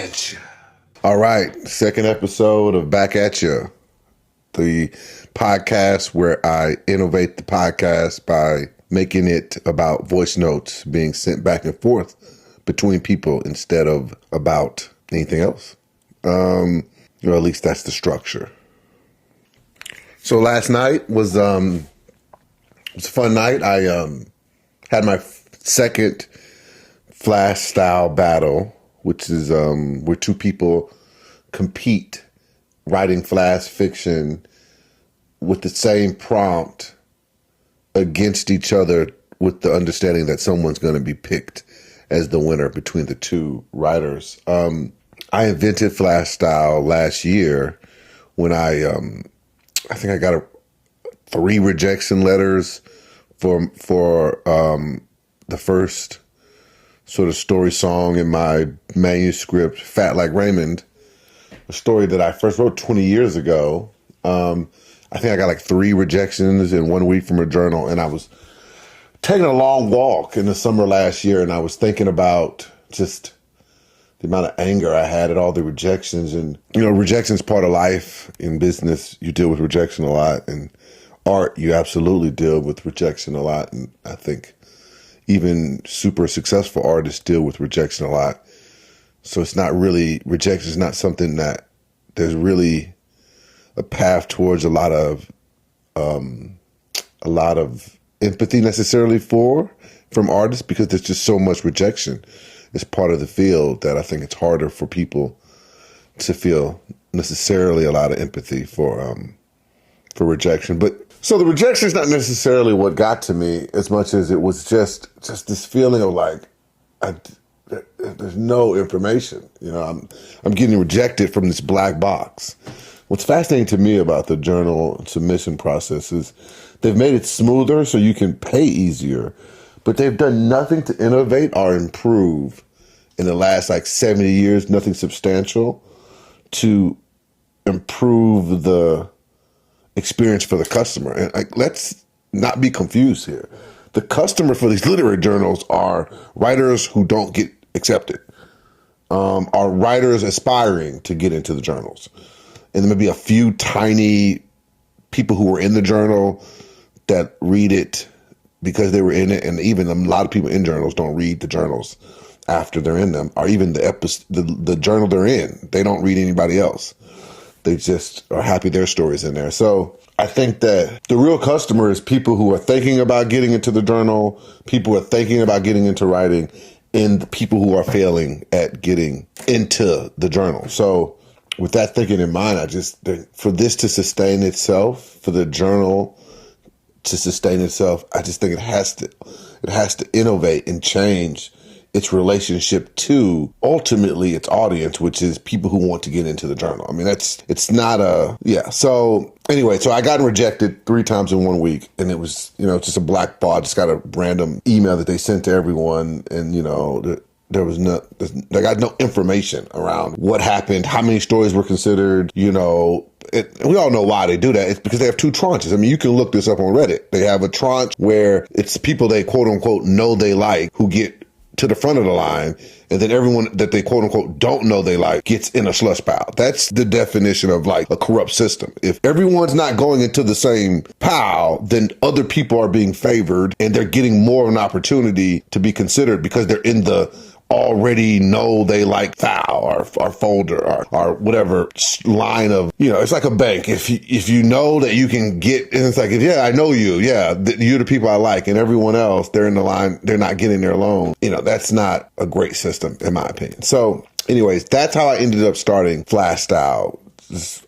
Backatcha. All right, second episode of Backatcha, the podcast where I innovate the podcast by making it about voice notes being sent back and forth between people instead of about anything else. Or at least that's the structure. So last night was a fun night. I had my second Flash style battle, which is where two people compete writing Flash fiction with the same prompt against each other, with the understanding that someone's going to be picked as the winner between the two writers. I invented Flash style last year when I think I got 3 rejection letters for the first sort of story song in my manuscript, Fat Like Raymond, a story that I first wrote 20 years ago. I think I got 3 rejections in 1 week from a journal, and I was taking a long walk in the summer last year, and I was thinking about just the amount of anger I had at all the rejections. And, rejection's part of life. In business, you deal with rejection a lot. In art, you absolutely deal with rejection a lot. And I think even super successful artists deal with rejection a lot. So it's not really, rejection is not something that there's really a path towards a lot of empathy necessarily from artists, because there's just so much rejection. It's part of the field that I think it's harder for people to feel necessarily a lot of empathy for rejection. But so the rejection is not necessarily what got to me as much as it was just this feeling of there's no information. I'm getting rejected from this black box. What's fascinating to me about the journal submission process is they've made it smoother so you can pay easier, but they've done nothing to innovate or improve in the last 70 years, nothing substantial to improve the experience for the customer. And let's not be confused here. The customer for these literary journals are writers who don't get accepted, are writers aspiring to get into the journals. And there may be a few tiny people who were in the journal that read it because they were in it. And even a lot of people in journals don't read the journals after they're in them, or even the journal they're in. They don't read anybody else. They just are happy their story's in there. So I think that the real customer is people who are thinking about getting into the journal, people who are thinking about getting into writing, and the people who are failing at getting into the journal. So with that thinking in mind, I just think for this to sustain itself, for the journal to sustain itself, I just think it has to innovate and change its relationship to ultimately its audience, which is people who want to get into the journal. I mean, So anyway, so I got rejected 3 times in 1 week, and it was, just a black ball. I just got a random email that they sent to everyone, and, they got no information around what happened, how many stories were considered, we all know why they do that. It's because they have 2 tranches. I mean, you can look this up on Reddit. They have a tranche where it's people they quote unquote know they like who get to the front of the line, and then everyone that they quote unquote don't know they like gets in a slush pile. That's the definition of a corrupt system. If everyone's not going into the same pile, then other people are being favored and they're getting more of an opportunity to be considered because they're in the already know they like file or folder or whatever line of, it's like a bank. If you know that you can get, and it's yeah, I know you. Yeah, you're the people I like, and everyone else, they're in the line, they're not getting their loan. That's not a great system in my opinion. So anyways, that's how I ended up starting Flash Style.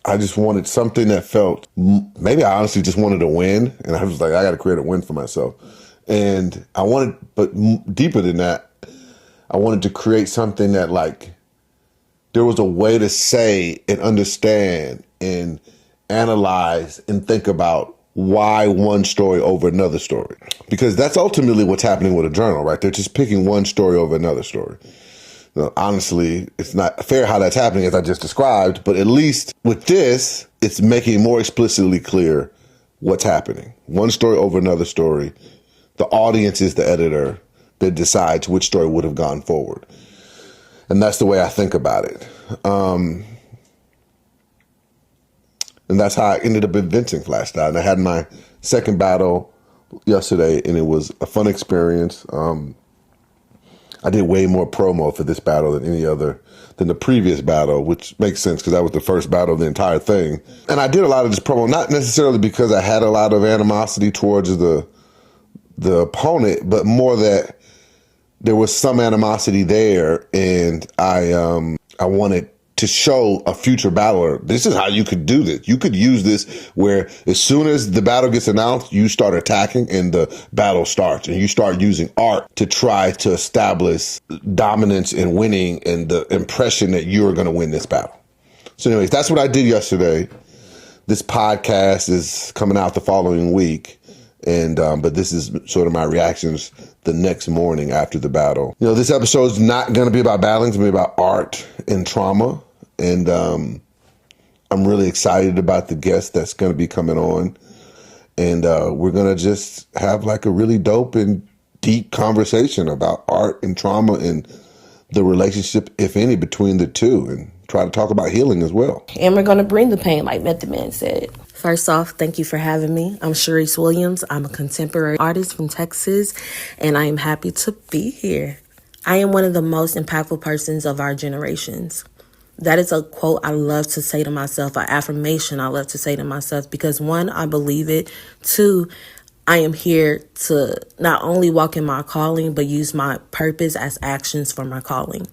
I just wanted something that felt, maybe I honestly just wanted to win. And I was I got to create a win for myself. And but deeper than that, I wanted to create something that there was a way to say and understand and analyze and think about why one story over another story. Because that's ultimately what's happening with a journal, right? They're just picking one story over another story. Honestly, it's not fair how that's happening as I just described, but at least with this, it's making more explicitly clear what's happening. One story over another story. The audience is the editor that decides which story would have gone forward. And that's the way I think about it. And that's how I ended up inventing Flashlight. And I had my second battle yesterday, and it was a fun experience. I did way more promo for this battle than the previous battle, which makes sense because that was the first battle of the entire thing. And I did a lot of this promo, not necessarily because I had a lot of animosity towards the opponent, but more that there was some animosity there, and I wanted to show a future battler, this is how you could do this. You could use this where as soon as the battle gets announced, you start attacking and the battle starts, and you start using art to try to establish dominance and winning and the impression that you're going to win this battle. So anyways, that's what I did yesterday. This podcast is coming out the following week. And but this is sort of my reactions the next morning after the battle. You know, this episode is not going to be about battling. It's going to be about art and trauma. And I'm really excited about the guest that's going to be coming on. And we're going to just have like a really dope and deep conversation about art and trauma and the relationship, if any, between the two, and try to talk about healing as well. And we're going to bring the pain, like Method Man said. First off, thank you for having me. I'm Sharice Williams. I'm a contemporary artist from Texas, and I am happy to be here. I am one of the most impactful persons of our generations. That is a quote I love to say to myself, an affirmation I love to say to myself, because one, I believe it. Two, I am here to not only walk in my calling, but use my purpose as actions for my calling.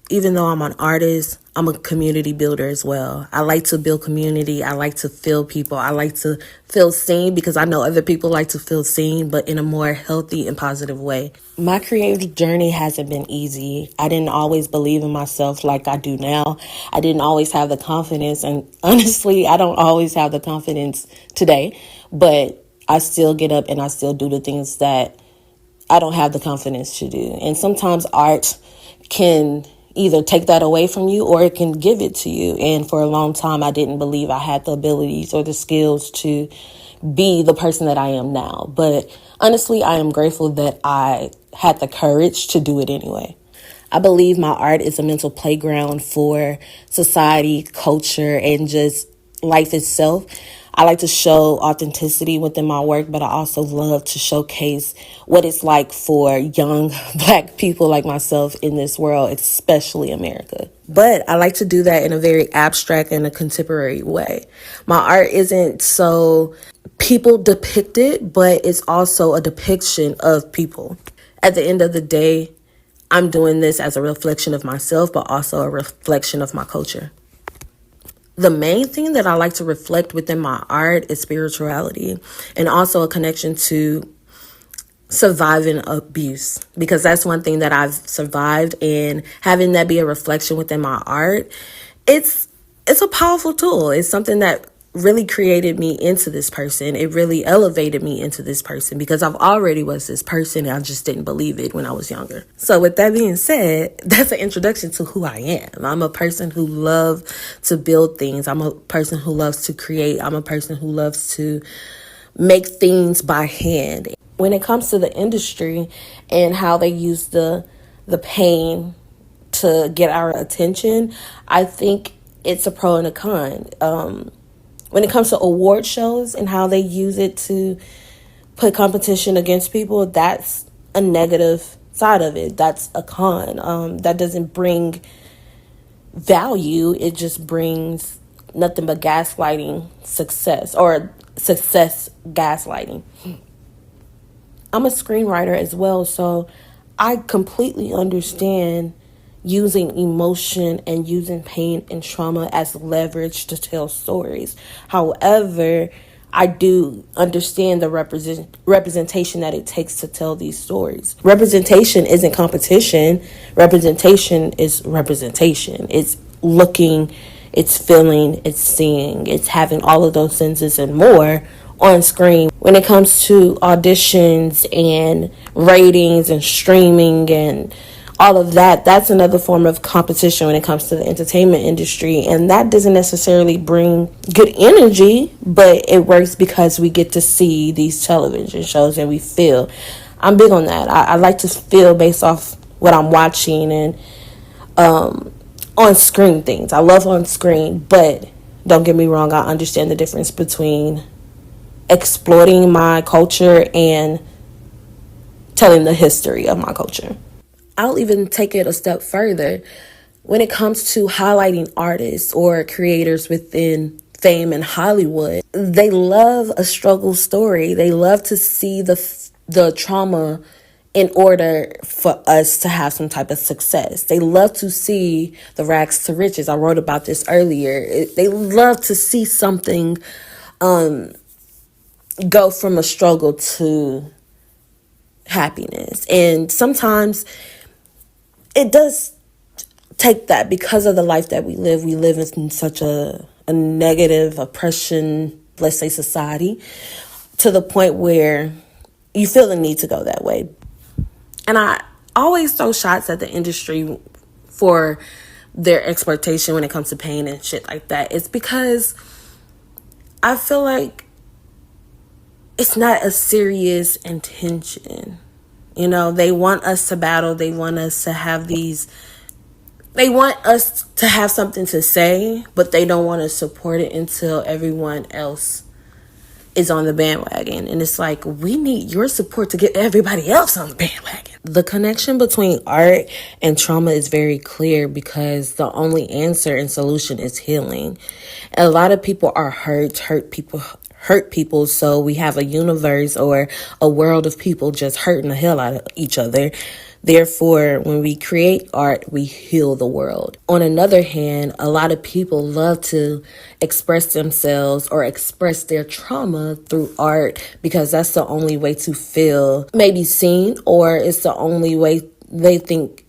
Even though I'm an artist, I'm a community builder as well. I like to build community. I like to feel people. I like to feel seen, because I know other people like to feel seen, but in a more healthy and positive way. My creative journey hasn't been easy. I didn't always believe in myself like I do now. I didn't always have the confidence. And honestly, I don't always have the confidence today, but I still get up and I still do the things that I don't have the confidence to do. And sometimes art can either take that away from you or it can give it to you. And for a long time, I didn't believe I had the abilities or the skills to be the person that I am now. But honestly, I am grateful that I had the courage to do it anyway. I believe my art is a mental playground for society, culture, and just life itself. I like to show authenticity within my work, but I also love to showcase what it's like for young Black people like myself in this world, especially America. But I like to do that in a very abstract and a contemporary way. My art isn't so people depicted, but it's also a depiction of people. At the end of the day, I'm doing this as a reflection of myself, but also a reflection of my culture. The main thing that I like to reflect within my art is spirituality, and also a connection to surviving abuse, because that's one thing that I've survived, and having that be a reflection within my art, it's a powerful tool. It's something that really created me into this person. It really elevated me into this person, because I've already was this person and I just didn't believe it when I was younger. So with that being said, that's an introduction to who I am. I'm a person who loves to build things. I'm a person who loves to create. I'm a person who loves to make things by hand. When it comes to the industry and how they use the pain to get our attention, I think it's a pro and a con. When it comes to award shows and how they use it to put competition against people, that's a negative side of it. That's a con. That doesn't bring value. It just brings nothing but gaslighting success, or success gaslighting. I'm a screenwriter as well, so I completely understand using emotion and using pain and trauma as leverage to tell stories. However, I do understand the representation that it takes to tell these stories. Representation isn't competition. Representation is representation. It's looking, it's feeling, it's seeing, it's having all of those senses and more on screen. When it comes to auditions and ratings and streaming and all of that, that's another form of competition when it comes to the entertainment industry. And that doesn't necessarily bring good energy, but it works because we get to see these television shows and we feel. I'm big on that. I like to feel based off what I'm watching, and on screen things. I love on screen, but don't get me wrong, I understand the difference between exploiting my culture and telling the history of my culture. I'll even take it a step further. When it comes to highlighting artists or creators within fame in Hollywood, they love a struggle story. They love to see the trauma in order for us to have some type of success. They love to see the rags to riches. I wrote about this earlier. They love to see something go from a struggle to happiness. And sometimes it does take that because of the life that we live. We live in such a negative oppression, let's say, society, to the point where you feel the need to go that way. And I always throw shots at the industry for their exploitation when it comes to pain and shit like that. It's because I feel like it's not a serious intention. You know, they want us to battle. They want us to have they want us to have something to say, but they don't want to support it until everyone else is on the bandwagon. And it's like, we need your support to get everybody else on the bandwagon. The connection between art and trauma is very clear because the only answer and solution is healing. A lot of people are hurt people, so we have a universe or a world of people just hurting the hell out of each other. Therefore, when we create art, we heal the world. On another hand, a lot of people love to express themselves or express their trauma through art because that's the only way to feel maybe seen, or it's the only way they think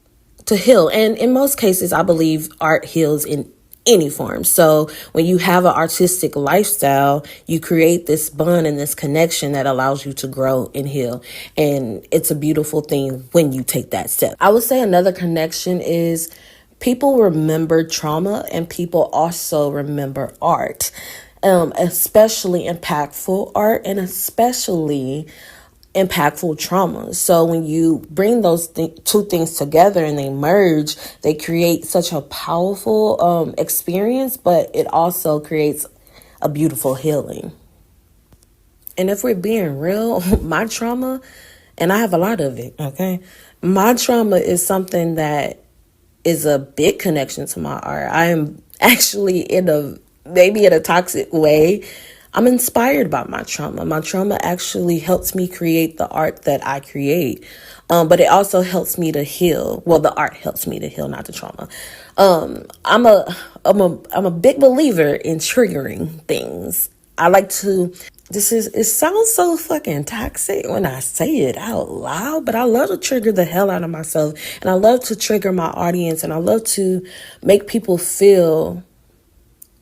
to heal. And in most cases, I believe art heals in any form. So when you have an artistic lifestyle, you create this bond and this connection that allows you to grow and heal. And it's a beautiful thing when you take that step. I would say another connection is people remember trauma and people also remember art, especially impactful art and especially impactful trauma. So when you bring those two things together and they merge, they create such a powerful experience, but it also creates a beautiful healing. And if we're being real, my trauma, and I have a lot of it, okay? My trauma is something that is a big connection to my art. I am actually maybe in a toxic way, I'm inspired by my trauma. My trauma actually helps me create the art that I create. But it also helps me to heal. Well, the art helps me to heal, not the trauma. I'm a big believer in triggering things. I like to, it sounds so fucking toxic when I say it out loud, but I love to trigger the hell out of myself. And I love to trigger my audience, and I love to make people feel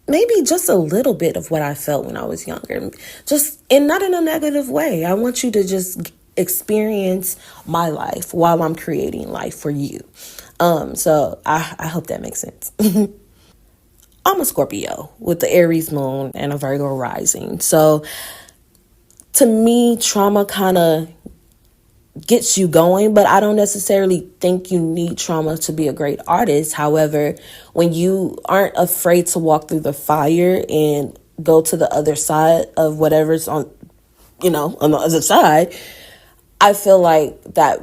maybe just a little bit of what I felt when I was younger. And not in a negative way. I want you to just experience my life while I'm creating life for you. So I hope that makes sense. I'm a Scorpio with the Aries moon and a Virgo rising. So to me, trauma kind of gets you going, but I don't necessarily think you need trauma to be a great artist. However, when you aren't afraid to walk through the fire and go to the other side of whatever's on the other side, I feel like that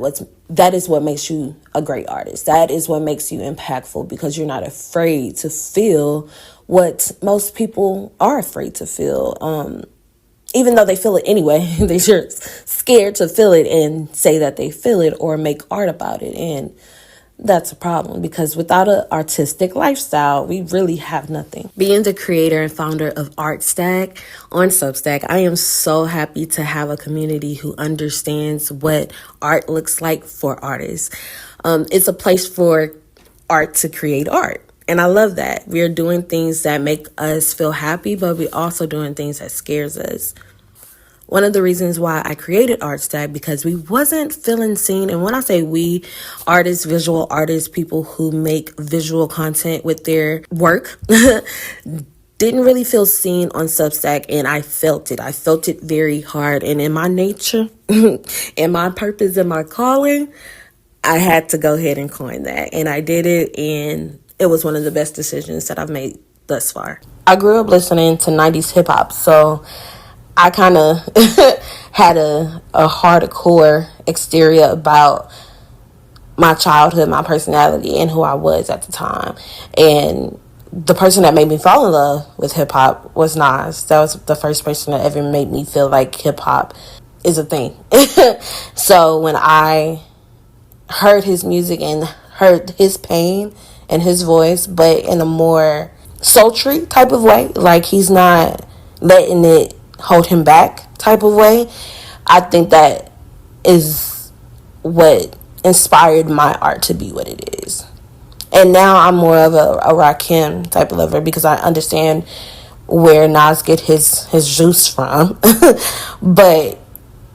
is what makes you a great artist. That is what makes you impactful, because you're not afraid to feel what most people are afraid to feel. Even though they feel it anyway, they're just scared to feel it and say that they feel it or make art about it. And that's a problem, because without an artistic lifestyle, we really have nothing. Being the creator and founder of Artstack on Substack, I am so happy to have a community who understands what art looks like for artists. It's a place for art to create art. And I love that. We're doing things that make us feel happy, but we're also doing things that scares us. One of the reasons why I created Artstack, because we wasn't feeling seen. And when I say we, artists, visual artists, people who make visual content with their work, didn't really feel seen on Substack. And I felt it. I felt it very hard. And in my nature, in my purpose, in my calling, I had to go ahead and coin that. And I did it, and it was one of the best decisions that I've made thus far. I grew up listening to 90s hip hop, so I kind of had a hardcore exterior about my childhood, my personality, and who I was at the time. And the person that made me fall in love with hip hop was Nas. That was the first person that ever made me feel like hip hop is a thing. So when I heard his music and heard his pain and his voice, but in a more sultry type of way, like he's not letting it hold him back type of way, I think that is what inspired my art to be what it is. And now I'm more of a Rakim type of lover because I understand where Nas get his juice from. But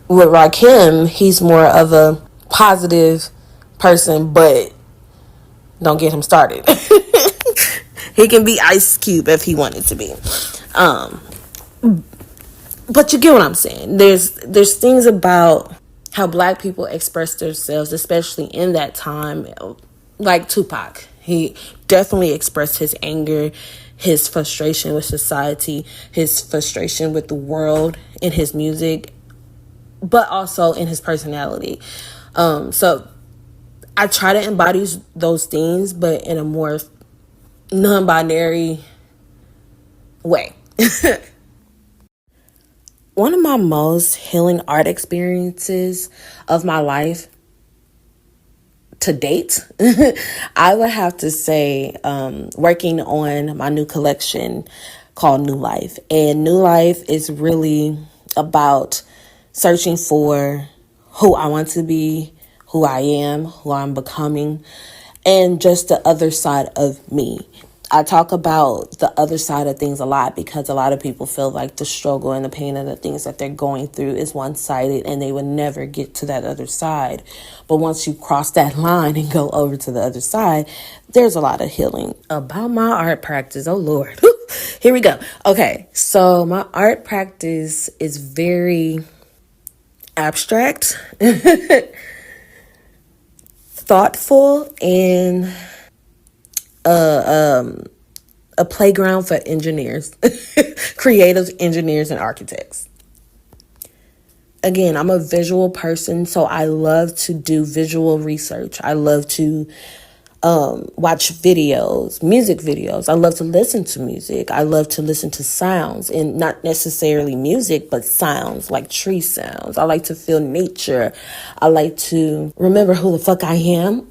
with Rakim, he's more of a positive person, but don't get him started. He can be Ice Cube if he wanted to be. But you get what I'm saying. There's things about how black people express themselves, especially in that time, like Tupac. He definitely expressed his anger, his frustration with society, his frustration with the world in his music, but also in his personality. So I try to embody those things, but in a more non-binary way. One of my most healing art experiences of my life to date, I would have to say working on my new collection called New Life. And New Life is really about searching for who I want to be, who I am, who I'm becoming, and just the other side of me. I talk about the other side of things a lot because a lot of people feel like the struggle and the pain and the things that they're going through is one-sided and they would never get to that other side. But once you cross that line and go over to the other side, there's a lot of healing. About my art practice, oh Lord, here we go. Okay, so my art practice is very abstract, thoughtful, and a playground for engineers, creative engineers and architects. Again, I'm a visual person, so I love to do visual research. I love to watch videos, music videos. I love to listen to music. I love to listen to sounds, and not necessarily music, but sounds like tree sounds. I like to feel nature. I like to remember who the fuck I am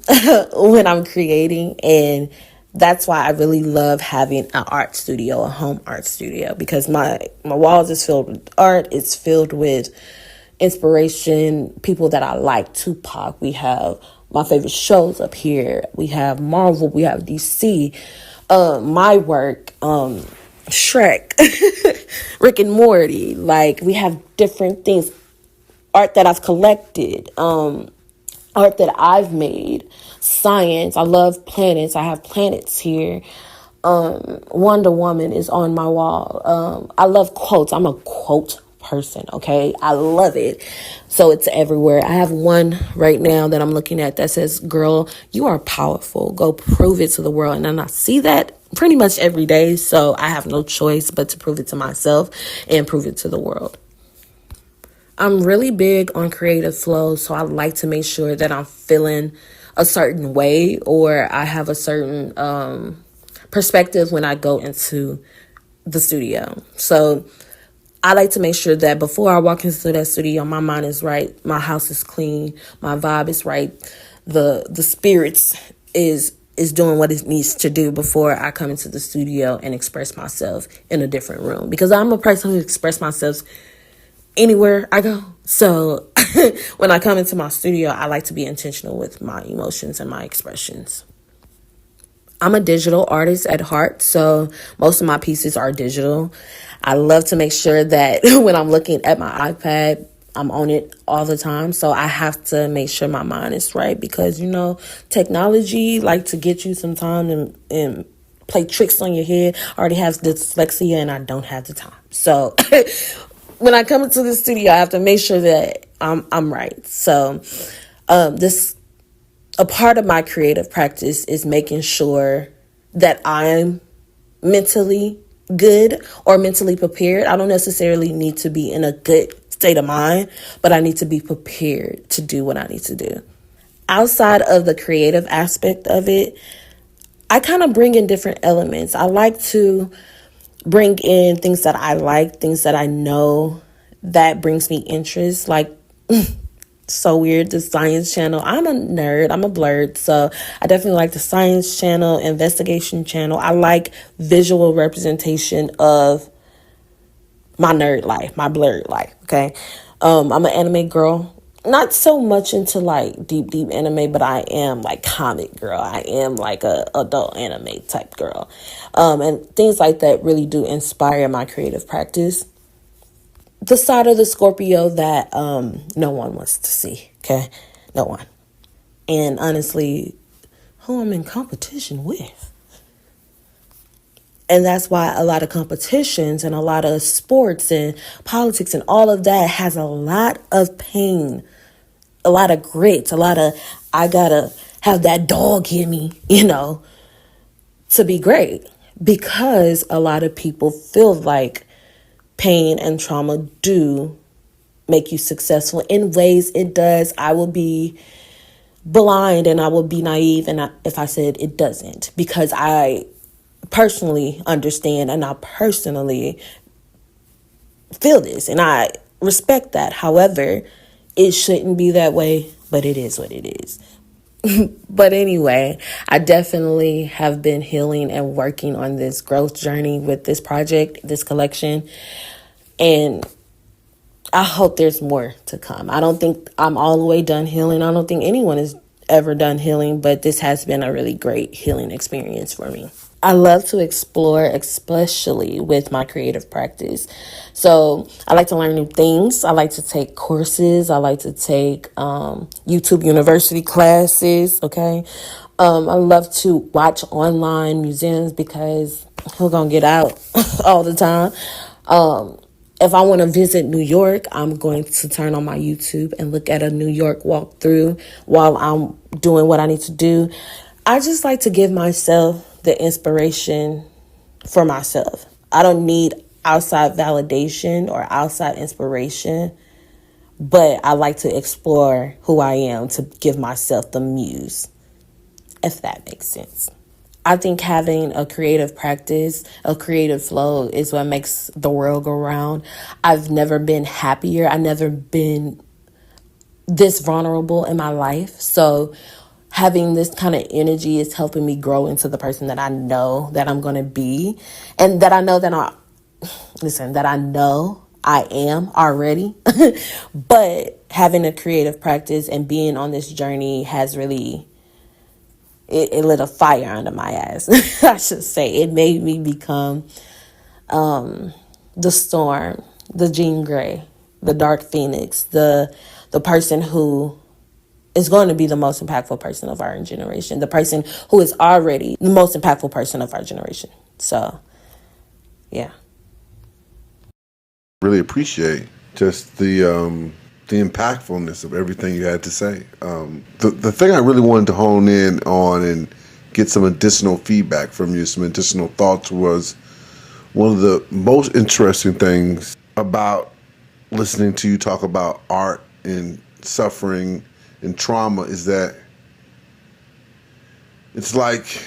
when I'm creating, and that's why I really love having an art studio, a home art studio, because my walls is filled with art. It's filled with inspiration, people that I like, Tupac. We have my favorite shows up here. We have Marvel. We have DC. My work, Shrek, Rick and Morty. Like, we have different things. Art that I've collected. Art that I've made. Science. I love planets. I have planets here. Wonder Woman is on my wall. I love quotes. I'm a quote person, okay? I love it. So it's everywhere. I have one right now that I'm looking at that says, "Girl, you are powerful. Go prove it to the world." And then I see that pretty much every day. So I have no choice but to prove it to myself and prove it to the world. I'm really big on creative flow, so I like to make sure that I'm feeling a certain way, or I have a certain perspective when I go into the studio. So I like to make sure that before I walk into that studio, my mind is right, my house is clean, my vibe is right, the spirits is doing what it needs to do before I come into the studio and express myself in a different room. Because I'm a person who expresses myself anywhere I go. So when I come into my studio, I like to be intentional with my emotions and my expressions. I'm a digital artist at heart, so most of my pieces are digital. I love to make sure that when I'm looking at my iPad, I'm on it all the time. So I have to make sure my mind is right because, technology like to get you sometimes and play tricks on your head. I already have dyslexia and I don't have the time. So when I come into the studio, I have to make sure that I'm right. So this a part of my creative practice is making sure that I'm mentally good or mentally prepared. I don't necessarily need to be in a good state of mind, but I need to be prepared to do what I need to do. Outside of the creative aspect of it, I kind of bring in different elements. I like to bring in things that I like, things that I know that brings me interest, like so weird, the Science Channel. I'm a nerd, I'm a blurred, so I definitely like the Science Channel, Investigation Channel. I like visual representation of my nerd life, my blurred life, okay? I'm an anime girl. Not so much into like deep anime, but I am like comic girl. I am like a adult anime type girl. And things like that really do inspire my creative practice. The side of the Scorpio that no one wants to see, okay? No one. And honestly, who I'm in competition with. And that's why a lot of competitions and a lot of sports and politics and all of that has a lot of pain, a lot of grit, a lot of, I gotta have that dog in me, to be great. Because a lot of people feel like pain and trauma do make you successful. In ways it does. I will be blind and I will be naive if I said it doesn't, because I personally understand and I personally feel this and I respect that. However, it shouldn't be that way, but it is what it is. But anyway, I definitely have been healing and working on this growth journey with this project, this collection, and I hope there's more to come. I don't think I'm all the way done healing. I don't think anyone is ever done healing, but this has been a really great healing experience for me. I love to explore, especially with my creative practice. So I like to learn new things. I like to take courses. I like to take YouTube University classes. Okay. I love to watch online museums because who gonna get out all the time? If I want to visit New York, I'm going to turn on my YouTube and look at a New York walkthrough while I'm doing what I need to do. I just like to give myself the inspiration for myself. I don't need outside validation or outside inspiration, but I like to explore who I am to give myself the muse, if that makes sense. I think having a creative practice, a creative flow is what makes the world go round. I've never been happier. I've never been this vulnerable in my life. So having this kind of energy is helping me grow into the person that I know that I'm going to be, and that I know that I know I am already. But having a creative practice and being on this journey has really, it lit a fire under my ass. I should say it made me become the storm, the Jean Grey, the Dark Phoenix, the person who is going to be the most impactful person of our generation, the person who is already the most impactful person of our generation. So, yeah. Really appreciate just the impactfulness of everything you had to say. The thing I really wanted to hone in on and get some additional feedback from you, some additional thoughts, was one of the most interesting things about listening to you talk about art and suffering and trauma is that it's like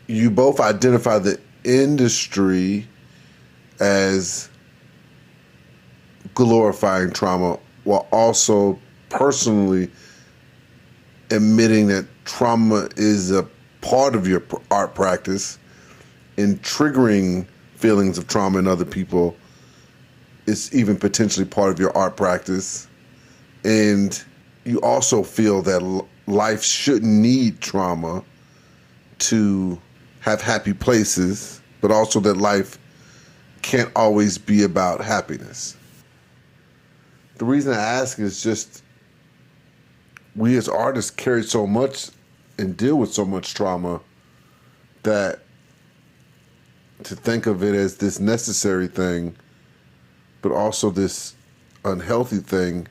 you both identify the industry as glorifying trauma while also personally admitting that trauma is a part of your art practice, and triggering feelings of trauma in other people is even potentially part of your art practice. And you also feel that life shouldn't need trauma to have happy places, but also that life can't always be about happiness. The reason I ask is just we as artists carry so much and deal with so much trauma that to think of it as this necessary thing, but also this unhealthy thing,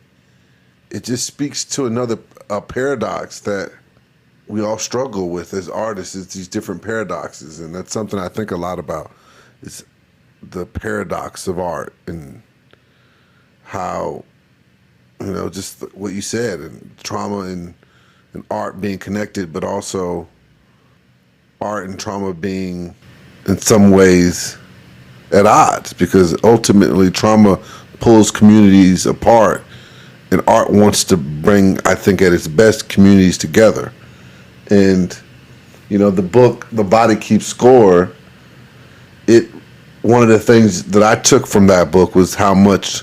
it just speaks to a paradox that we all struggle with as artists is these different paradoxes, and that's something I think a lot about. Is the paradox of art and how, just what you said, and trauma and art being connected, but also art and trauma being in some ways at odds, because ultimately trauma pulls communities apart and art wants to bring, I think at its best, communities together. And the book The Body Keeps Score, it one of the things that I took from that book was how much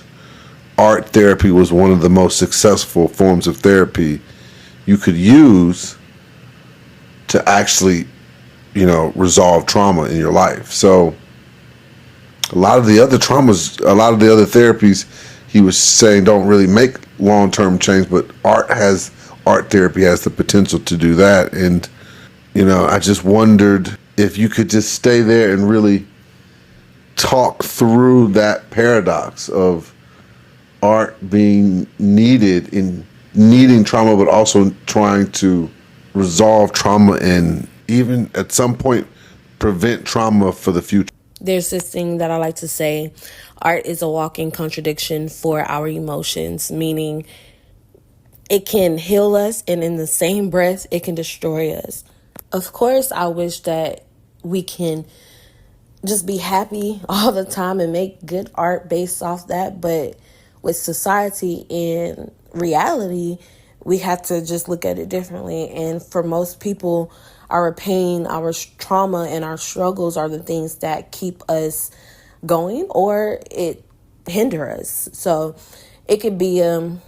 art therapy was one of the most successful forms of therapy you could use to actually resolve trauma in your life. So a lot of the other therapies he was saying don't really make long-term change, but art therapy has the potential to do that. And I just wondered if you could just stay there and really talk through that paradox of art being needed in needing trauma, but also trying to resolve trauma and even at some point prevent trauma for the future. There's this thing that I like to say: art is a walking contradiction for our emotions, meaning it can heal us, and in the same breath, it can destroy us. Of course, I wish that we can just be happy all the time and make good art based off that. But with society and reality, we have to just look at it differently. And for most people, our pain, our trauma, and our struggles are the things that keep us going, or it hinder us. So it could be a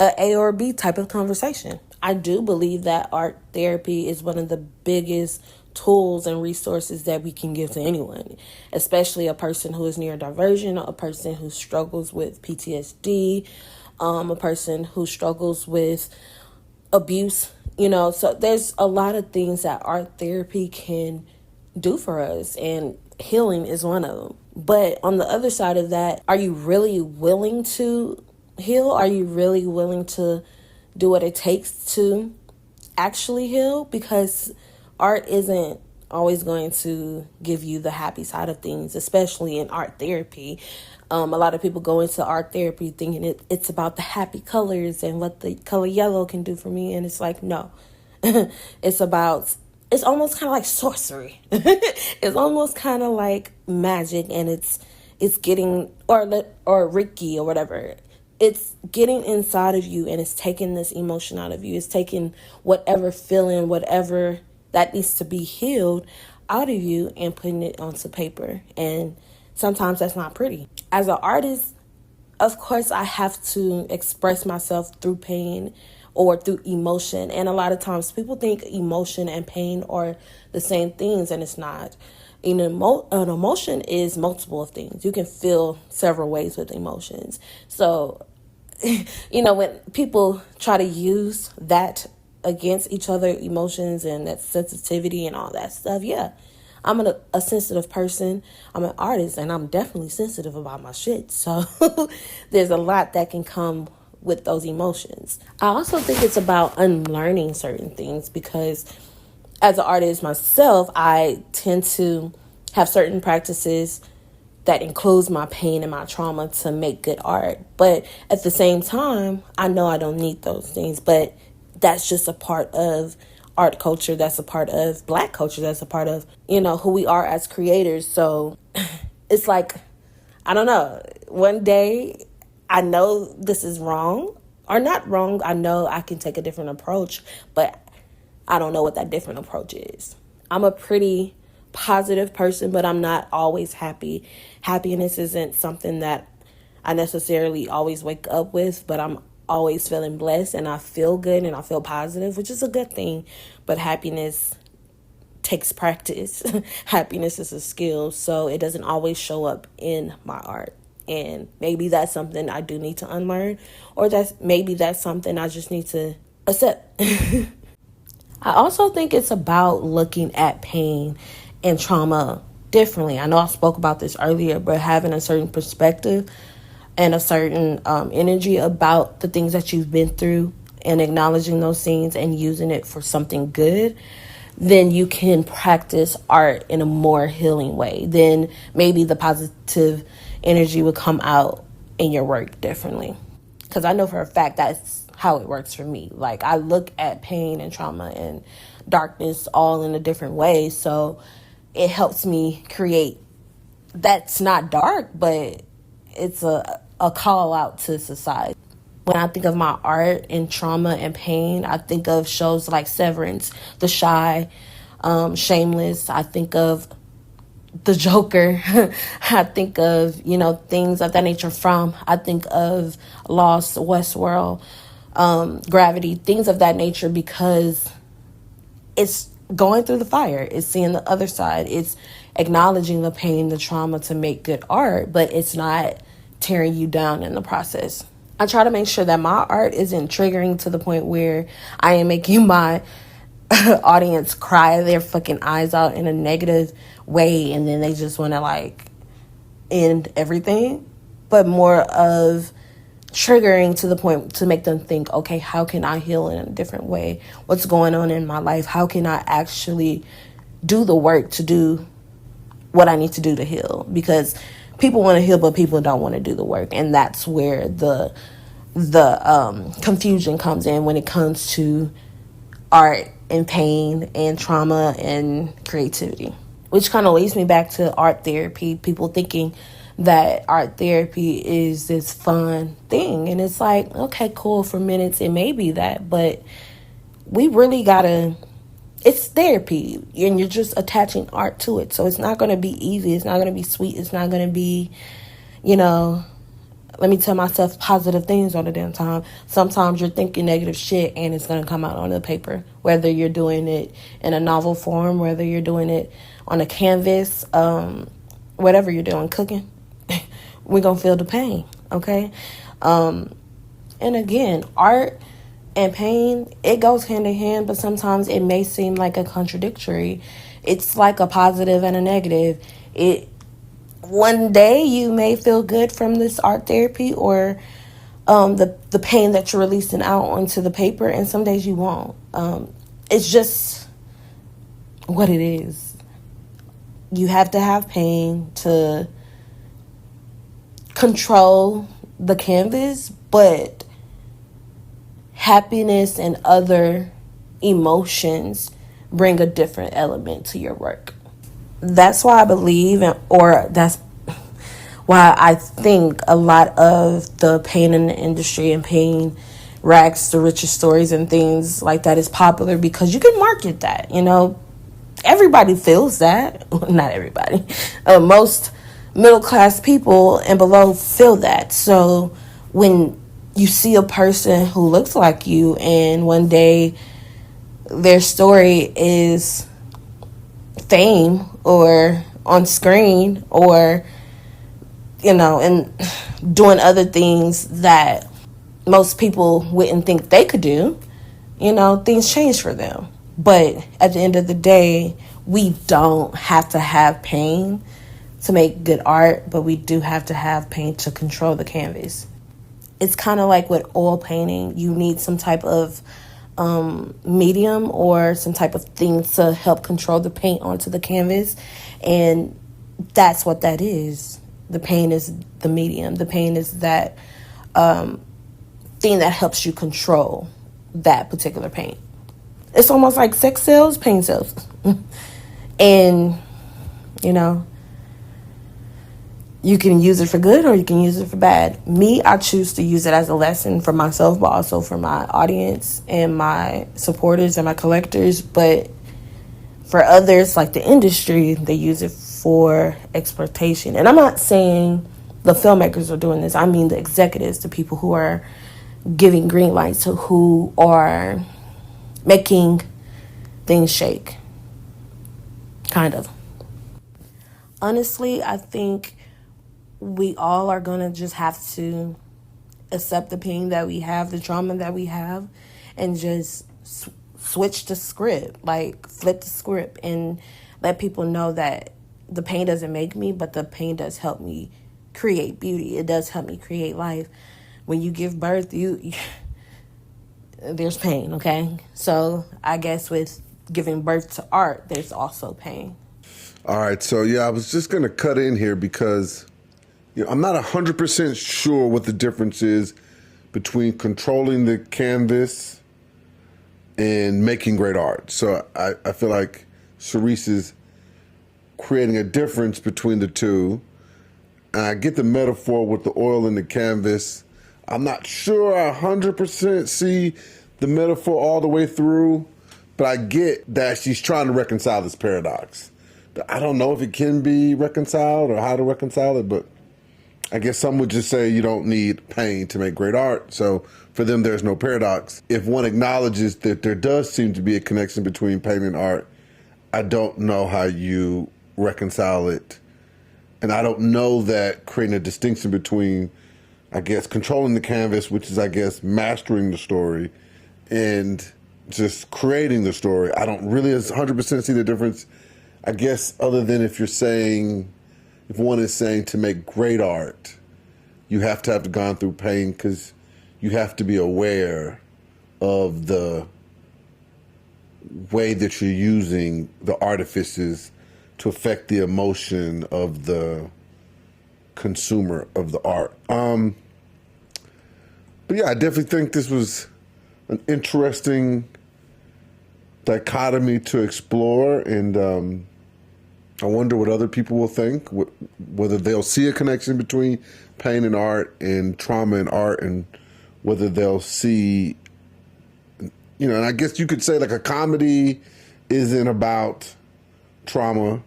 or B type of conversation. I do believe that art therapy is one of the biggest tools and resources that we can give to anyone, especially a person who is neurodivergent, a person who struggles with PTSD, a person who struggles with abuse, so there's a lot of things that art therapy can do for us, and healing is one of them. But on the other side of that, are you really willing to heal? Are you really willing to do what it takes to actually heal? Because art isn't always going to give you the happy side of things, especially in art therapy. A lot of people go into art therapy thinking it's about the happy colors and what the color yellow can do for me. And it's like, no, it's almost kind of like sorcery. It's almost kind of like magic, and it's getting, or Reiki or whatever. It's getting inside of you, and it's taking this emotion out of you. It's taking whatever feeling, whatever that needs to be healed out of you, and putting it onto paper. And sometimes that's not pretty. As an artist, of course, I have to express myself through pain or through emotion. And a lot of times people think emotion and pain are the same things, and it's not. An emotion is multiple of things. You can feel several ways with emotions. So, when people try to use that against each other, emotions and that sensitivity and all that stuff, yeah. I'm a sensitive person. I'm an artist, and I'm definitely sensitive about my shit. So there's a lot that can come with those emotions. I also think it's about unlearning certain things, because as an artist myself, I tend to have certain practices that includes my pain and my trauma to make good art. But at the same time, I know I don't need those things, but that's just a part of art culture. That's a part of Black culture. That's a part of, who we are as creators. So it's like, I don't know, one day I know this is wrong or not wrong. I know I can take a different approach, but I don't know what that different approach is. I'm a pretty positive person, but I'm not always happy. Happiness isn't something that I necessarily always wake up with, but I'm always feeling blessed, and I feel good, and I feel positive, which is a good thing. But happiness takes practice. Happiness is a skill, so it doesn't always show up in my art. And maybe that's something I do need to unlearn, or that's something I just need to accept. I also think it's about looking at pain and trauma differently. I know I spoke about this earlier, but having a certain perspective and a certain energy about the things that you've been through and acknowledging those scenes and using it for something good, then you can practice art in a more healing way. Then maybe the positive energy will come out in your work differently. Because I know for a fact that's how it works for me. Like, I look at pain and trauma and darkness all in a different way. So it helps me create that's not dark, but it's a call out to society. When I think of my art and trauma and pain, I think of shows like Severance, The Shy, Shameless. I think of The Joker. I think of, things of that nature I think of Lost, Westworld, Gravity, things of that nature, because it's going through the fire. It's seeing the other side. It's acknowledging the pain, the trauma to make good art, but it's not tearing you down in the process. I try to make sure that my art isn't triggering to the point where I am making my audience cry their fucking eyes out in a negative way and then they just want to end everything, but more of triggering to the point to make them think, okay, how can I heal in a different way? What's going on in my life? How can I actually do the work to do what I need to do to heal? Because people want to heal, but people don't want to do the work. And that's where the confusion comes in when it comes to art and pain and trauma and creativity. Which kind of leads me back to art therapy. People thinking that art therapy is this fun thing. And it's like, okay, cool, for minutes it may be that, but we really gotta, it's therapy and you're just attaching art to it. So it's not gonna be easy, it's not gonna be sweet, it's not gonna be, let me tell myself positive things all the damn time. Sometimes you're thinking negative shit and it's going to come out on the paper, whether you're doing it in a novel form, whether you're doing it on a canvas, whatever you're doing, cooking, we're going to feel the pain, okay? And again, art and pain, it goes hand in hand, but sometimes it may seem like a contradictory. It's like a positive and a negative. One day you may feel good from this art therapy or the pain that you're releasing out onto the paper, and some days you won't. It's just what it is. You have to have pain to control the canvas, but happiness and other emotions bring a different element to your work. That's why I believe, or that's why I think a lot of the pain in the industry and pain rags to riches stories and things like that is popular, because you can market that, everybody feels that. Not everybody. Most middle class people and below feel that. So when you see a person who looks like you and one day their story is fame or on screen or and doing other things that most people wouldn't think they could do, things change for them. But at the end of the day, we don't have to have pain to make good art, but we do have to have pain to control the canvas. It's kind of like with oil painting. You need some type of medium or some type of thing to help control the paint onto the canvas, and that's what that is. The paint is the medium. The paint is that thing that helps you control that particular paint. It's almost like sex sales, paint sales. And, you can use it for good or you can use it for bad. Me, I choose to use it as a lesson for myself, but also for my audience and my supporters and my collectors. But for others, like the industry, they use it for exploitation. And I'm not saying the filmmakers are doing this. I mean the executives, the people who are giving green lights, to who are making things shake. Kind of. Honestly, I think we all are going to just have to accept the pain that we have, the trauma that we have, and just switch the script, flip the script and let people know that the pain doesn't make me, but the pain does help me create beauty. It does help me create life. When you give birth, there's pain, okay? So I guess with giving birth to art, there's also pain. All right, so yeah, I was just going to cut in here because I'm not 100% sure what the difference is between controlling the canvas and making great art. So I feel like Cerise is creating a difference between the two. And I get the metaphor with the oil in the canvas. I'm not sure I 100% see the metaphor all the way through, but I get that she's trying to reconcile this paradox. I don't know if it can be reconciled or how to reconcile it, but I guess some would just say you don't need pain to make great art. So for them, there's no paradox. If one acknowledges that there does seem to be a connection between pain and art, I don't know how you reconcile it. And I don't know that creating a distinction between, I guess, controlling the canvas, which is, I guess, mastering the story, and just creating the story. I don't really 100% see the difference, I guess, other than if one is saying to make great art, you have to have gone through pain because you have to be aware of the way that you're using the artifices to affect the emotion of the consumer of the art. But yeah, I definitely think this was an interesting dichotomy to explore, and I wonder what other people will think, whether they'll see a connection between pain and art and trauma and art, and whether they'll see, and I guess you could say like a comedy isn't about trauma,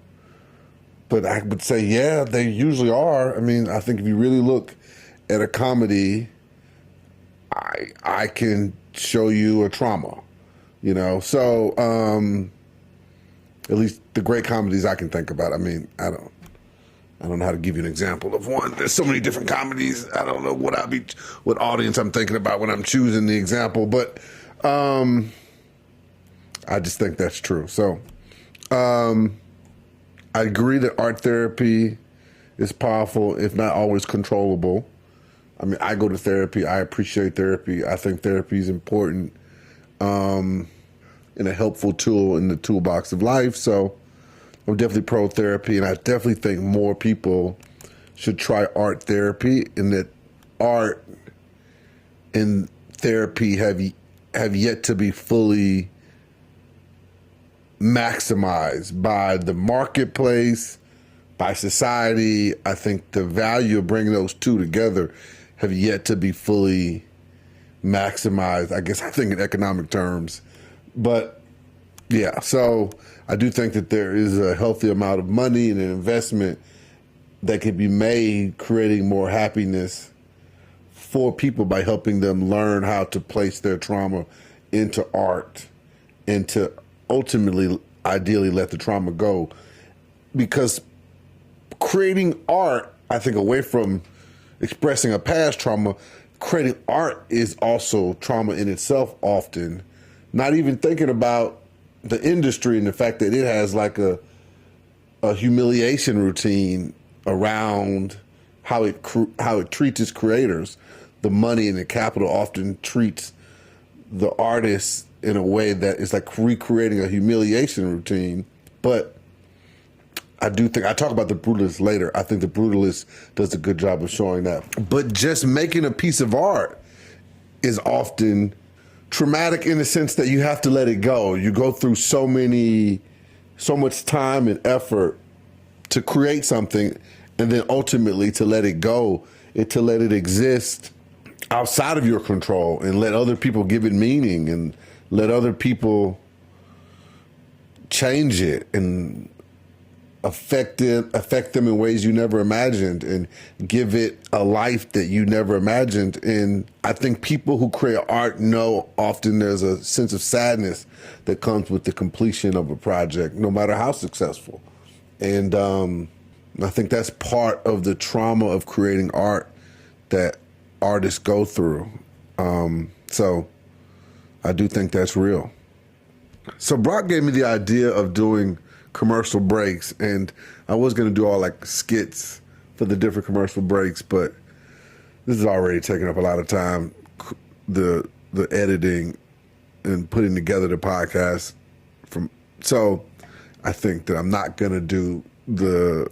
but I would say, yeah, they usually are. I mean, I think if you really look at a comedy, I can show you a trauma, so at least the great comedies I can think about. I mean, I don't know how to give you an example of one. There's so many different comedies. I don't know what audience I'm thinking about when I'm choosing the example, but I just think that's true. So I agree that art therapy is powerful, if not always controllable. I mean, I go to therapy. I appreciate therapy. I think therapy is important and a helpful tool in the toolbox of life. So I'm definitely pro therapy, and I definitely think more people should try art therapy, and that art and therapy have yet to be fully maximized by the marketplace, by society. I think the value of bringing those two together have yet to be fully maximized, I guess I think in economic terms. But yeah, so I do think that there is a healthy amount of money and an investment that can be made creating more happiness for people by helping them learn how to place their trauma into art and to ultimately, ideally, let the trauma go. Because creating art, I think, away from expressing a past trauma, creating art is also trauma in itself often. Not even thinking about the industry and the fact that it has like a humiliation routine around how it treats its creators. The money and the capital often treats the artists in a way that is like recreating a humiliation routine. But I do think, I talk about The Brutalist later. I think The Brutalist does a good job of showing that. But just making a piece of art is often traumatic in the sense that you have to let it go. You go through so much time and effort to create something, and then ultimately to let it go, to let it exist outside of your control, and let other people give it meaning, and let other people change it and affect them in ways you never imagined, and give it a life that you never imagined. And I think people who create art know often there's a sense of sadness that comes with the completion of a project, no matter how successful. And I think that's part of the trauma of creating art that artists go through. So I do think that's real. So Brock gave me the idea of doing commercial breaks, and I was going to do all like skits for the different commercial breaks, but this is already taking up a lot of time, the editing and putting together the podcast. So I think that I'm not going to do the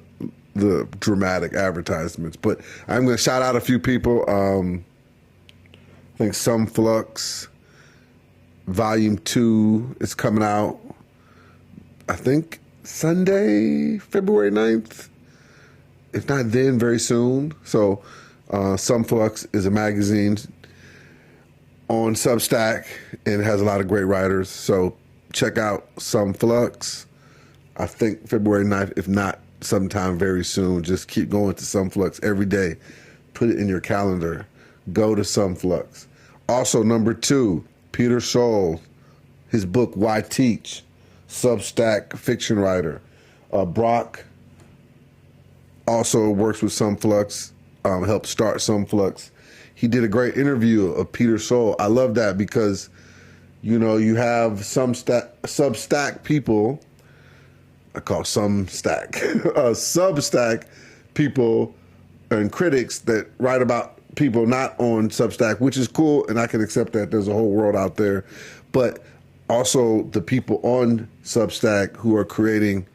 dramatic advertisements, but I'm going to shout out a few people. I think Some Flux Volume 2 is coming out, I think, Sunday, February 9th. If not then, very soon. So Some Flux is a magazine on Substack and has a lot of great writers. So check out Some Flux. I think February 9th, if not sometime very soon. Just keep going to Some Flux every day. Put it in your calendar. Go to Some Flux. Also, number 2, Peter Scholl, his book, Why Teach? Substack fiction writer. Brock also works with Some Flux, helped start Some Flux. He did a great interview of Peter Scholl. I love that because, you know, you have some Substack people, I call Substack people and critics that write about people not on Substack, which is cool, and I can accept that. There's a whole world out there. But also the people on Substack who are creating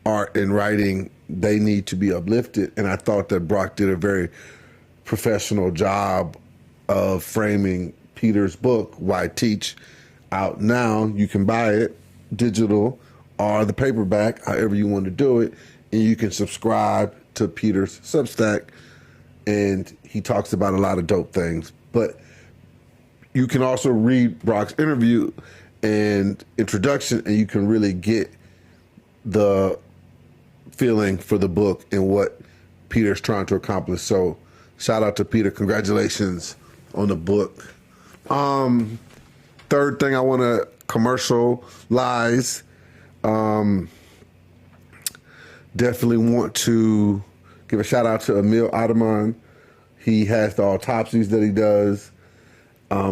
art and writing, they need to be uplifted. And I thought that Brock did a very professional job of framing Peter's book, Why Teach, out now. You can buy it digital or the paperback, however you want to do it, and you can subscribe to Peter's Substack, and he talks about a lot of dope things. But you can also read Brock's interview and introduction, and you can really get the feeling for the book and what Peter's trying to accomplish. So shout out to Peter. Congratulations on the book. Third thing I want to commercialize, definitely want to give a shout out to Emil Ataman. He has the autopsies that he does.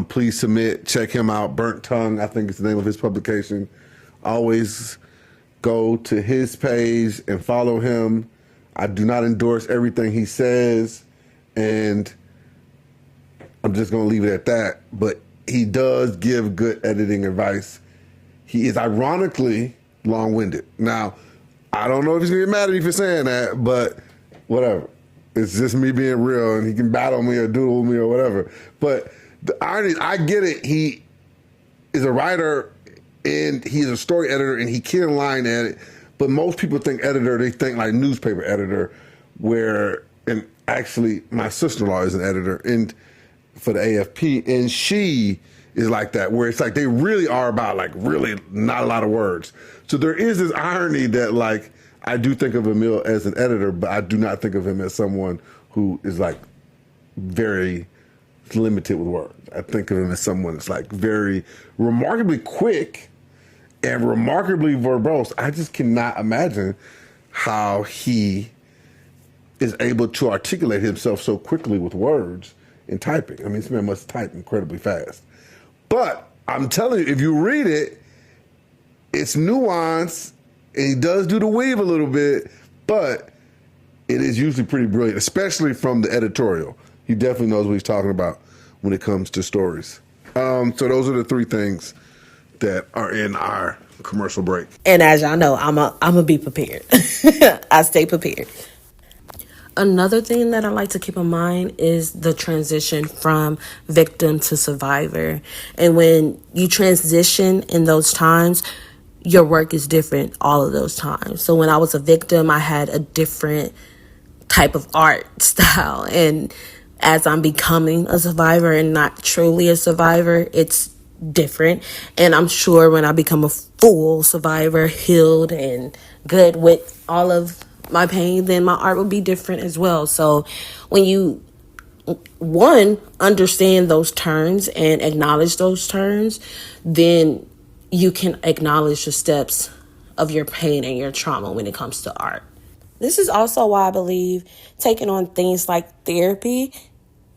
Please submit, check him out. Burnt Tongue, I think is the name of his publication. Always go to his page and follow him. I do not endorse everything he says, and I'm just going to leave it at that. But he does give good editing advice. He is ironically long-winded. Now, I don't know if he's going to get mad at me for saying that, but whatever. It's just me being real, and he can battle me or doodle me or whatever. But the irony is, I get it. He is a writer, and he's a story editor, and he can line edit. But most people think editor, they think like newspaper editor, and actually my sister-in-law is an editor and for the AFP, and she is like that, where it's like they really are about like really not a lot of words. So there is this irony that like I do think of Emil as an editor, but I do not think of him as someone who is like very limited with words. I think of him as someone that's like very remarkably quick and remarkably verbose. I just cannot imagine how he is able to articulate himself so quickly with words in typing. I mean, this man must type incredibly fast. But I'm telling you, if you read it, it's nuanced, and he does do the weave a little bit, but it is usually pretty brilliant, especially from the editorial. He definitely knows what he's talking about when it comes to stories. So those are the 3 things that are in our commercial break. And as y'all know, I'm a be prepared. I stay prepared. Another thing that I like to keep in mind is the transition from victim to survivor. And when you transition in those times, your work is different all of those times. So when I was a victim, I had a different type of art style. And as I'm becoming a survivor and not truly a survivor, it's different. And I'm sure when I become a full survivor, healed and good with all of my pain, then my art will be different as well. So when you, one, understand those terms and acknowledge those terms, then you can acknowledge the steps of your pain and your trauma when it comes to art. This is also why I believe taking on things like therapy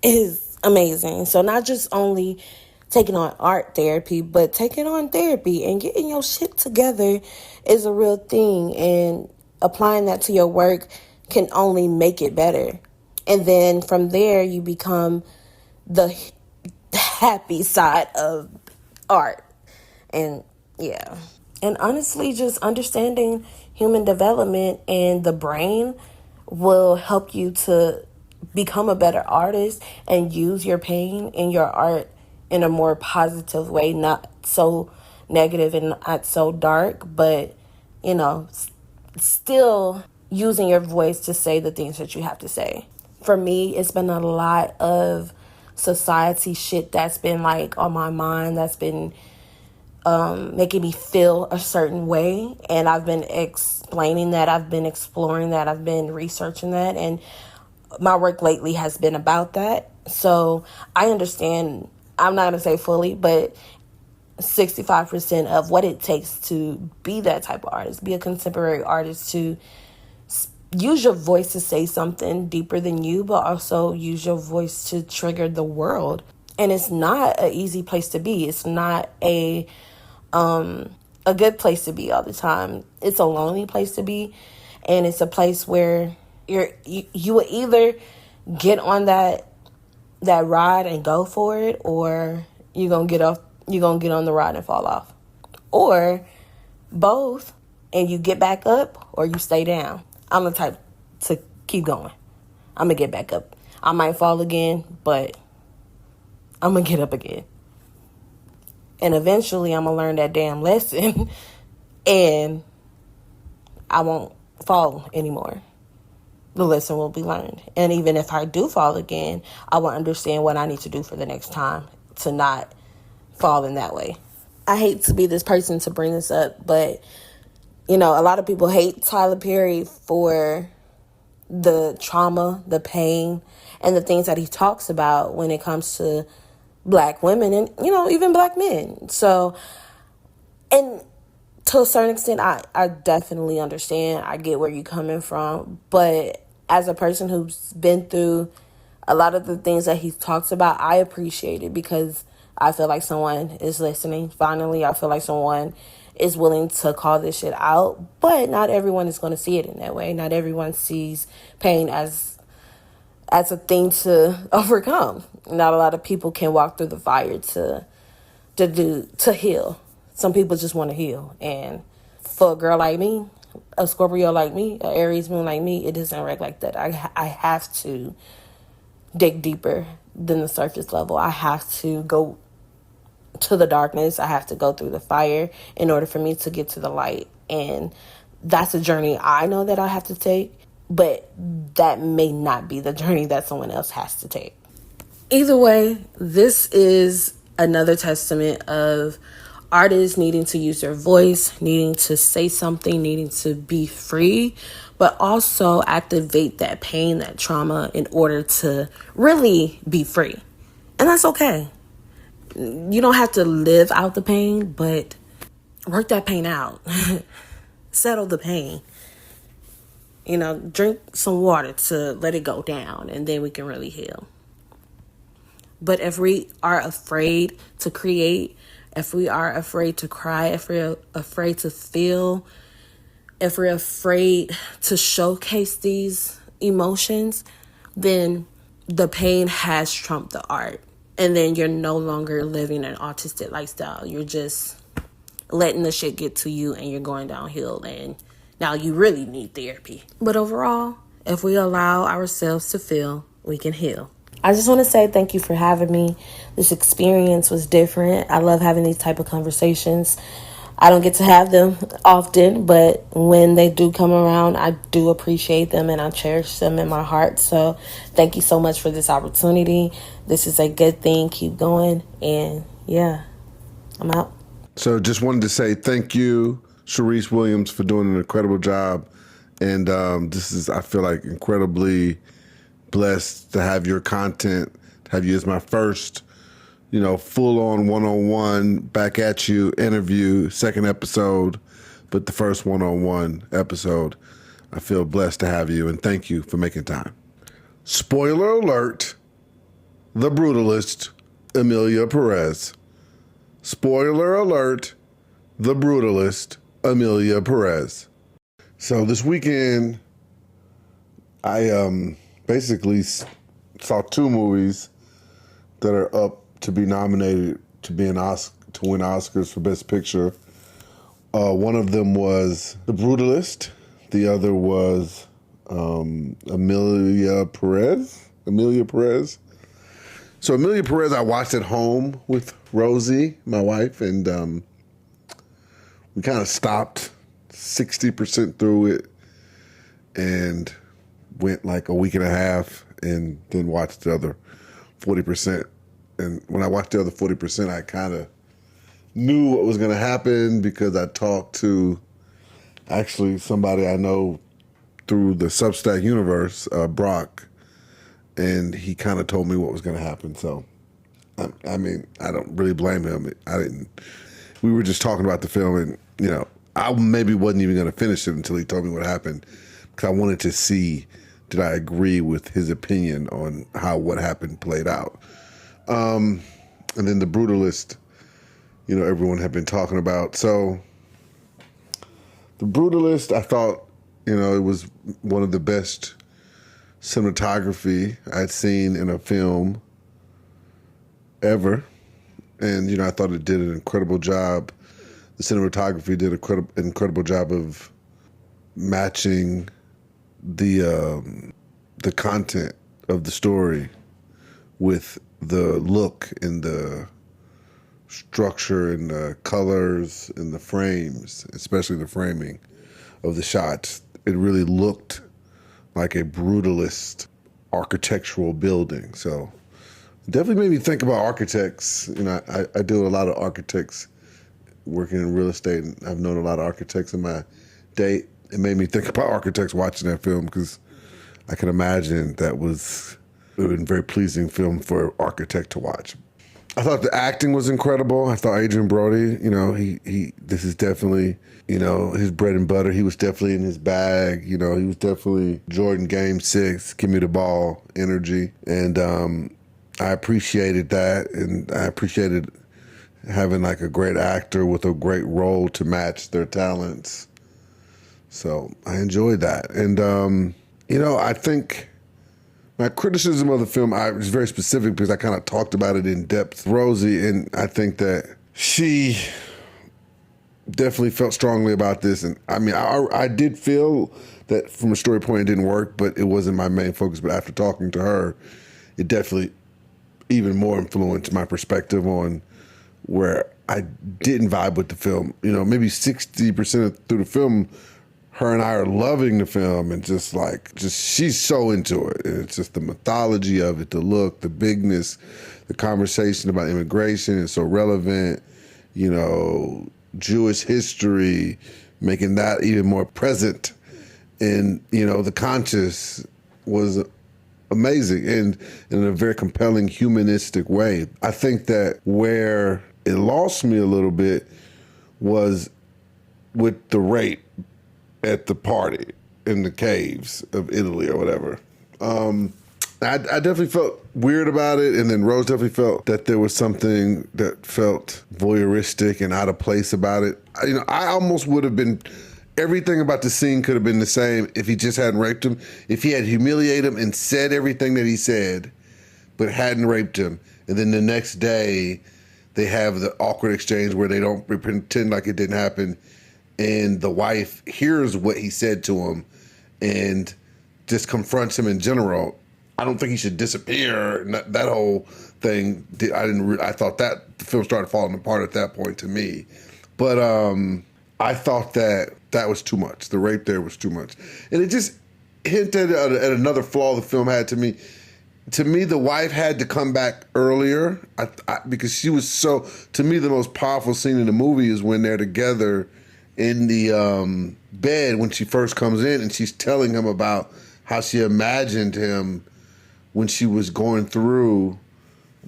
is amazing. So not just only taking on art therapy, but taking on therapy and getting your shit together is a real thing. And applying that to your work can only make it better. And then from there, you become the happy side of art. And yeah. And honestly, just understanding human development and the brain will help you to become a better artist and use your pain in your art in a more positive way, not so negative and not so dark, but, you know, still using your voice to say the things that you have to say. For me, it's been a lot of society shit that's been like on my mind, that's been making me feel a certain way. And I've been explaining that, I've been exploring that, I've been researching that. And my work lately has been about that. So I understand, I'm not going to say fully, but 65% of what it takes to be that type of artist, be a contemporary artist, to use your voice to say something deeper than you, but also use your voice to trigger the world. And it's not an easy place to be. It's not a good place to be all the time. It's a lonely place to be, and it's a place where you will either get on that ride and go for it, or you're gonna get on the ride and fall off, or both, and you get back up or you stay down. I'm the type to keep going. I'm gonna get back up. I might fall again, but I'm gonna get up again. And eventually I'm gonna learn that damn lesson and I won't fall anymore. The lesson will be learned. And even if I do fall again, I will understand what I need to do for the next time to not fall in that way. I hate to be this person to bring this up, but, you know, a lot of people hate Tyler Perry for the trauma, the pain, and the things that he talks about when it comes to black women and, you know, even black men. So, and to a certain extent, I definitely understand. I get where you're coming from. But as a person who's been through a lot of the things that he talks about, I appreciate it because I feel like someone is listening. Finally, I feel like someone is willing to call this shit out. But not everyone is going to see it in that way. Not everyone sees pain as a thing to overcome. Not a lot of people can walk through the fire to heal. Some people just want to heal. And for a girl like me, a Scorpio like me, an Aries moon like me, it doesn't work like that. I have to dig deeper than the surface level. I have to go to the darkness. I have to go through the fire in order for me to get to the light. And that's a journey I know that I have to take, but that may not be the journey that someone else has to take. Either way, this is another testament of artists needing to use their voice, needing to say something, needing to be free, but also activate that pain, that trauma in order to really be free. And that's okay. You don't have to live out the pain, but work that pain out. Settle the pain. You know, drink some water to let it go down, and then we can really heal. But if we are afraid to create, if we are afraid to cry, if we're afraid to feel, if we're afraid to showcase these emotions, then the pain has trumped the art. And then you're no longer living an autistic lifestyle. You're just letting the shit get to you and you're going downhill. And now you really need therapy. But overall, if we allow ourselves to feel, we can heal. I just want to say thank you for having me. This experience was different. I love having these type of conversations. I don't get to have them often, but when they do come around, I do appreciate them and I cherish them in my heart. So thank you so much for this opportunity. This is a good thing. Keep going. And yeah, I'm out. So just wanted to say thank you, Sharice Williams, for doing an incredible job. And this is, I feel like, incredibly blessed to have your content, to have you as my first, full-on one-on-one back at you interview, second episode, but the first one-on-one episode. I feel blessed to have you, and thank you for making time. Spoiler alert, the brutalist, Emilia Perez. Spoiler alert, the brutalist, Emilia Perez. So this weekend, I basically saw two movies that are up to be nominated to be to win Oscars for Best Picture. One of them was The Brutalist. The other was Amelia Perez. So Amelia Perez, I watched at home with Rosie, my wife, and we kind of stopped 60% through it and went like a week and a half and then watched the other 40%. And when I watched the other 40%, I kind of knew what was going to happen because I talked to actually somebody I know through the Substack universe, Brock, and he kind of told me what was going to happen. So, I mean, I don't really blame him. We were just talking about the film, and, you know, I maybe wasn't even going to finish it until he told me what happened because I wanted to see, did I agree with his opinion on how what happened played out. And then The Brutalist, you know, everyone had been talking about. So The Brutalist, I thought, you know, it was one of the best cinematography I'd seen in a film ever. And, you know, I thought it did an incredible job. The cinematography did an incredible job of matching the content of the story with the look and the structure and the colors and the frames, especially the framing of the shots. It really looked like a brutalist architectural building. So it definitely made me think about architects. You know, I do a lot of architects working in real estate, and I've known a lot of architects in my day. It made me think about architects watching that film because I can imagine it would have been a very pleasing film for an architect to watch. I thought the acting was incredible. I thought Adrian Brody, you know, this is definitely, you know, his bread and butter. He was definitely in his bag. You know, he was definitely Jordan Game 6, give me the ball energy. And I appreciated that. And I appreciated having like a great actor with a great role to match their talents. So I enjoyed that. And, you know, I think my criticism of the film is very specific because I kind of talked about it in depth. Rosie, and I think that she definitely felt strongly about this. And I mean, I did feel that from a story point it didn't work, but it wasn't my main focus. But after talking to her, it definitely even more influenced my perspective on where I didn't vibe with the film. You know, maybe 60% through the film, her and I are loving the film and just she's so into it. And it's just the mythology of it, the look, the bigness, the conversation about immigration is so relevant, you know, Jewish history, making that even more present. And, you know, the conscious was amazing and in a very compelling humanistic way. I think that where it lost me a little bit was with the rape at the party in the caves of Italy or whatever. I definitely felt weird about it, and then Rose definitely felt that there was something that felt voyeuristic and out of place about it. You know, I almost would have been, everything about the scene could have been the same if he just hadn't raped him. If he had humiliated him and said everything that he said, but hadn't raped him, and then the next day they have the awkward exchange where they don't pretend like it didn't happen, and the wife hears what he said to him and just confronts him in general. I don't think he should disappear. That whole thing, I thought that the film started falling apart at that point to me. But I thought that was too much. The rape there was too much. And it just hinted at another flaw the film had to me. To me, the wife had to come back earlier because she was so, to me, the most powerful scene in the movie is when they're together in the bed when she first comes in and she's telling him about how she imagined him when she was going through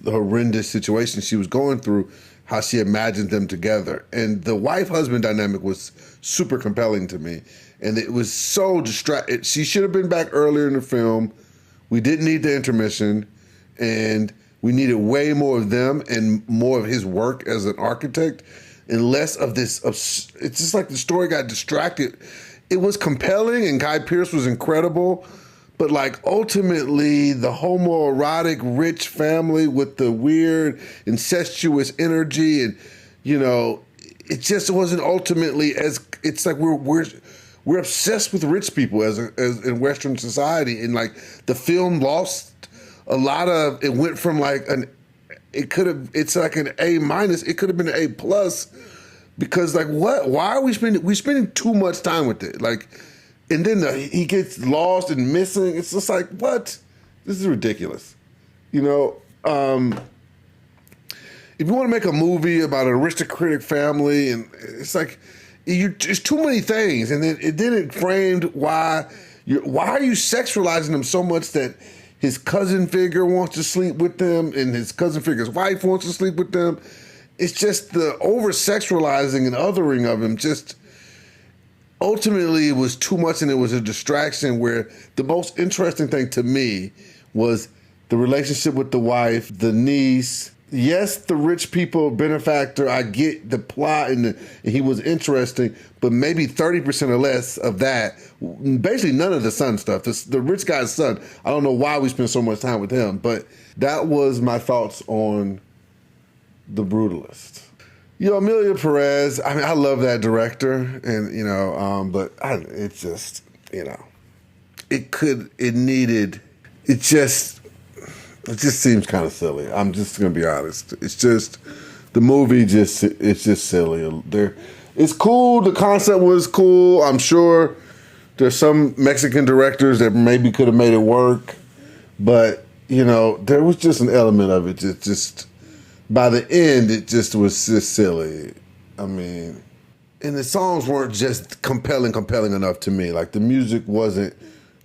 the horrendous situation she was going through, how she imagined them together. And the wife-husband dynamic was super compelling to me. And it was so distracting. She should have been back earlier in the film. We didn't need the intermission. And we needed way more of them and more of his work as an architect and less of this. It's just like the story got distracted. It was compelling and Guy Pearce was incredible. But like ultimately the homoerotic rich family with the weird incestuous energy and you know, it just wasn't ultimately as. It's like we're obsessed with rich people as in Western society, and like the film lost a lot of. It went from like it could have. It's like an A minus. It could have been an A plus, because like what? Why are we spending too much time with it? Like, and then he gets lost and missing. It's just like, what? This is ridiculous. You know, if you want to make a movie about an aristocratic family, and it's like, it's too many things, and then it framed why are you sexualizing him so much that his cousin figure wants to sleep with them, and his cousin figure's wife wants to sleep with them. It's just the over sexualizing and othering of him. Just ultimately, it was too much, and it was a distraction. Where the most interesting thing to me was the relationship with the wife, the niece. Yes, the rich people benefactor, I get the plot, and he was interesting, but maybe 30% or less of that, basically none of the son stuff. The rich guy's son, I don't know why we spend so much time with him, but that was my thoughts on The Brutalist. You know, Amelia Perez, I mean, I love that director, and, you know, but it's just, you know, it just seems kind of silly. I'm just going to be honest. It's just, the movie it's just silly. It's cool. The concept was cool. I'm sure there's some Mexican directors that maybe could have made it work. But, you know, there was just an element of it. Just by the end, it just was just silly. I mean, and the songs weren't just compelling enough to me. Like, the music wasn't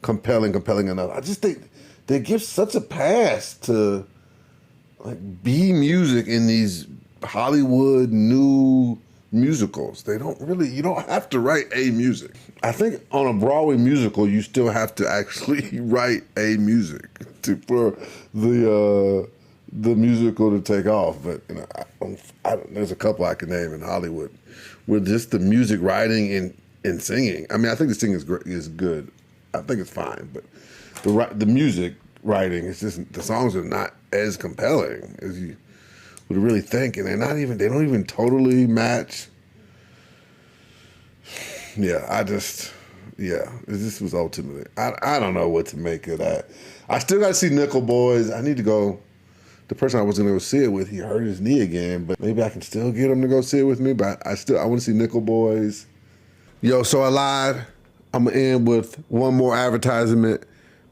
compelling enough. I just think they give such a pass to like B music in these Hollywood new musicals. You don't have to write A music. I think on a Broadway musical, you still have to actually write A music for the musical to take off. But you know, there's a couple I can name in Hollywood where just the music writing and singing. I mean, I think the singing is good. I think it's fine, but the music writing, it's just the songs are not as compelling as you would really think, and they don't even totally match. This was ultimately, I don't know what to make of that. I still got to see Nickel Boys. I need to go. The person I was going to go see it with, he hurt his knee again, but maybe I can still get him to go see it with me. But I want to see Nickel Boys. Yo, so I lied. I'm going to end with one more advertisement,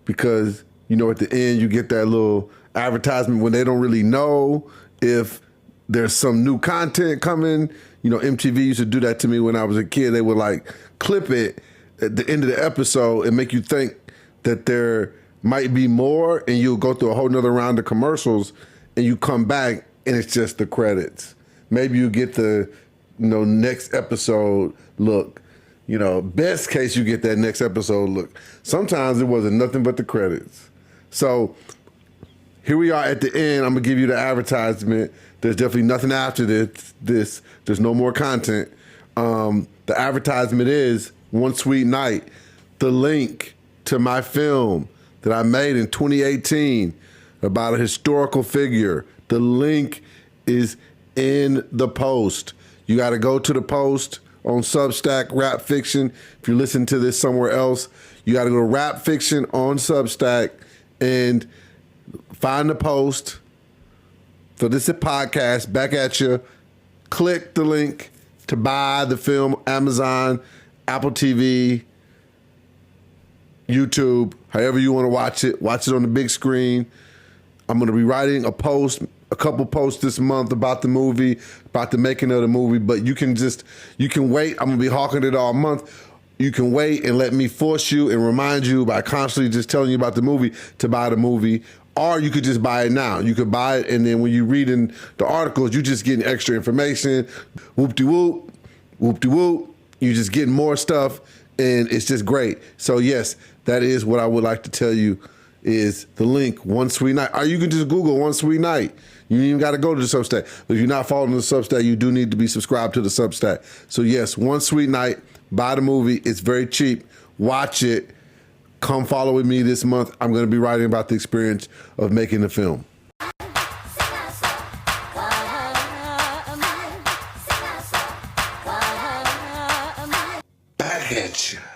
because, you know, at the end you get that little advertisement when they don't really know if there's some new content coming. You know, MTV used to do that to me when I was a kid. They would like clip it at the end of the episode and make you think that there might be more, and you'll go through a whole nother round of commercials, and you come back and it's just the credits. Maybe you get the, you know, next episode look. You know, best case you get that next episode look. Sometimes it wasn't nothing but the credits. So here we are at the end. I'm going to give you the advertisement. There's definitely nothing after this. There's no more content. The advertisement is One Sweet Night. The link to my film that I made in 2018 about a historical figure. The link is in the post. You got to go to the post on Substack, Rap Fiction. If you listen to this somewhere else, you got to go to Rap Fiction on Substack and find the post for this podcast, Back At You. Click the link to buy the film, Amazon, Apple TV, YouTube, however you want to watch it. Watch it on the big screen. I'm going to be writing a couple posts this month about the movie, about the making of the movie, but you can wait. I'm going to be hawking it all month. You can wait and let me force you and remind you by constantly just telling you about the movie to buy the movie, or you could just buy it now. You could buy it, and then when you read in the articles, you just getting extra information. Whoop-de-whoop, whoop-de-whoop. You're just getting more stuff, and it's just great. So yes, that is what I would like to tell you is the link, One Sweet Night. Or you can just Google One Sweet Night. You ain't even got to go to the Substack. But if you're not following the Substack, you do need to be subscribed to the Substack. So yes, One Sweet Night. Buy the movie. It's very cheap. Watch it. Come follow with me this month. I'm going to be writing about the experience of making the film. Backatcha.